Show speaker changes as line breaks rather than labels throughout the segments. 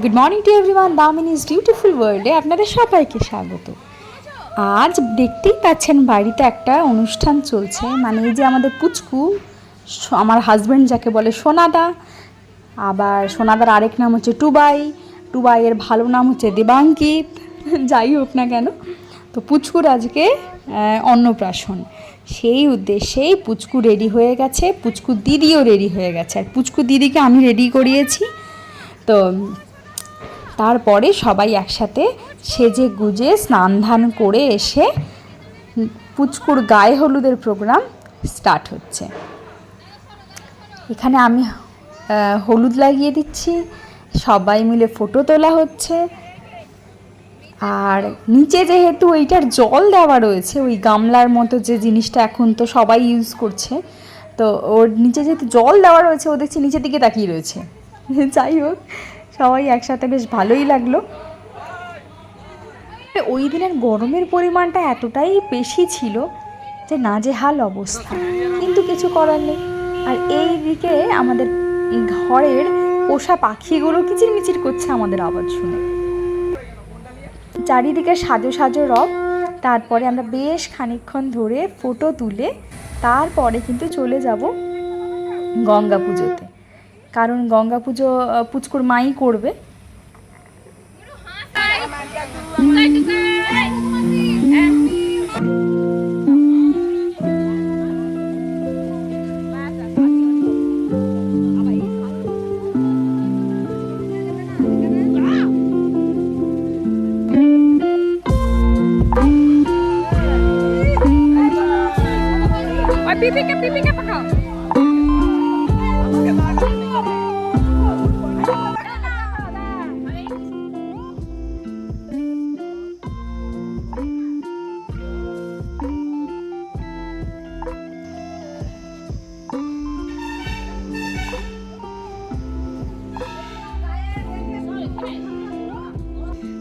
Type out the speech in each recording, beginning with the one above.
Good morning to everyone, Damini's beautiful ওয়ার্ল্ডে আপনাদের সবাইকে স্বাগত। আজ দেখতেই পাচ্ছেন বাড়িতে একটা অনুষ্ঠান চলছে, মানে এই যে আমাদের পুচকু, আমার হাজব্যান্ড যাকে বলে সোনাদা, আবার সোনাদার আরেক নাম হচ্ছে টুবাই, টুবাইয়ের ভালো নাম হচ্ছে দেবাঙ্কিত, যাই হোক না কেন, তো পুচকুর আজকে অন্নপ্রাশন। সেই উদ্দেশ্যেই পুচকু রেডি হয়ে গেছে, পুচকু দিদিও রেডি হয়ে গেছে, আর পুচকু দিদিকে আমি রেডি করিয়েছি। তো তারপরে সবাই একসাথে সেজে গুজে স্নান ধান করে এসে পুচকুর গায়ে হলুদের প্রোগ্রাম স্টার্ট হচ্ছে। এখানে আমি হলুদ লাগিয়ে দিচ্ছি, সবাই মিলে ফটো তোলা হচ্ছে। আর নিচে যেহেতু ওইটার জল দেওয়া রয়েছে, ওই গামলার মতো যে জিনিসটা এখন তো সবাই ইউজ করছে, তো ওর নিচে যেহেতু জল দেওয়া রয়েছে, ও দেখছি নিচের দিকে তাকিয়ে রয়েছে। যাই হোক, সবাই একসাথে বেশ ভালোই লাগলো। ওই দিনের গরমের পরিমাণটা এতটাই বেশি ছিল যে নাজেহাল অবস্থা, কিন্তু কিছু করার নেই। আর এই দিকে আমাদের ঘরের পোষা পাখিগুলো কিচিরমিচির করছে আমাদের আওয়াজ শুনে। চারিদিকে সাজো সাজো রব। তারপরে আমরা বেশ খানিকক্ষণ ধরে ফটো তুলে তারপরে কিন্তু চলে যাব গঙ্গা পুজোতে, কারণ গঙ্গা পুজো পুচকুর মাই করবে। পিপিকে পাঠাও।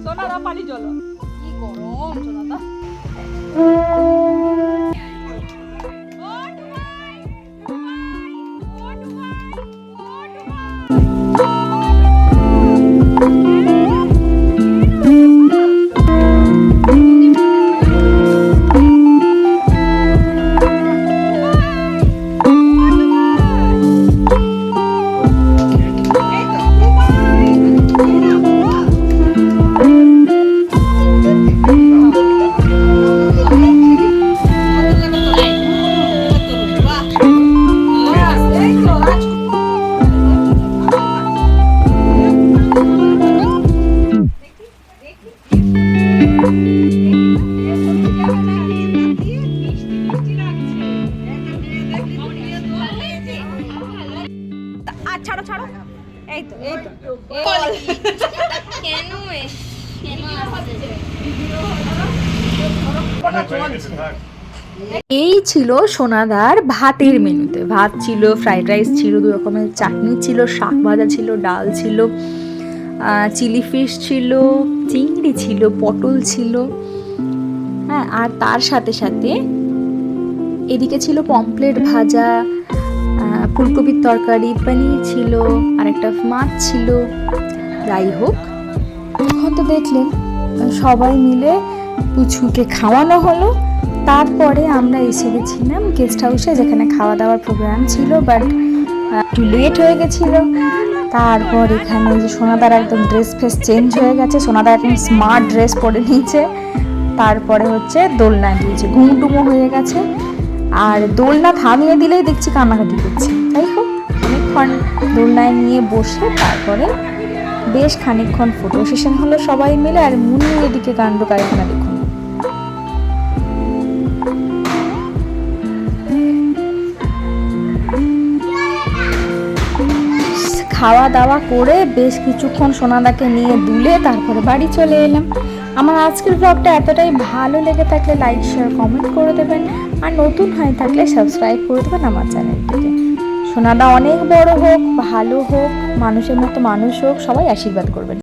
সোনাদা পানি চলো, কি গরম সোনাদা। ছাড়ো ছাড়ো, এই তো এই তো কেন এই ছিল সোনাদার ভাতের মেনুতে। ভাত ছিল, ফ্রাইড রাইস ছিল, 2 রকমের চাটনি ছিল, শাক ভাজা ছিল, ডাল ছিল, চিলি ফিশ ছিল, চিংড়ি ছিল, পটল ছিল, হ্যাঁ, আর তার সাথে সাথে এদিকে ছিল পমপ্লেট ভাজা, ফুলকপির তরকারি, পনির ছিল, আর একটা মাছ ছিল। যাই হোক, তখন তো দেখলেন সবাই মিলে পুচকুকে খাওয়ানো হলো। তারপরে আমরা এসে গেছিলাম গেস্ট হাউসে, যেখানে খাওয়া দাওয়ার প্রোগ্রাম ছিল, বাট একটু লেট হয়ে গেছিল। তারপর এখানে যে সোনাদার একদম ড্রেস ফ্রেস চেঞ্জ হয়ে গেছে, সোনাদার একদম স্মার্ট ড্রেস পরে নিয়েছে। তারপরে হচ্ছে দোলনা দিয়েছে, ঘুমটুমো হয়ে গেছে, আর দোলনা থামিয়ে দিলেই দেখছি কান্নাকাটি করছে। যাই হোক, অনেকক্ষণ দোলনায় নিয়ে বসে তারপরে বেশ খানিকক্ষণ ফটো সেশন হলো সবাই মিলে। আর মুনি এদিকে কাণ্ড কারখানা দেখুন। খাওয়া দাওয়া করে বেশ কিছুক্ষণ সোনাদাকে নিয়ে দুলে তারপরে বাড়ি চলে এলাম। আমার আজকের ব্লগটা এতটাই ভালো লেগে থাকলে লাইক শেয়ার কমেন্ট করে দেবেন, আর নতুন হয়ে থাকলে সাবস্ক্রাইব করে দেবেন আমার চ্যানেলটিকে। সোনাদা অনেক বড় হোক, ভালো হোক, মানুষের মতো মানুষ হোক, সবাই আশীর্বাদ করবেন।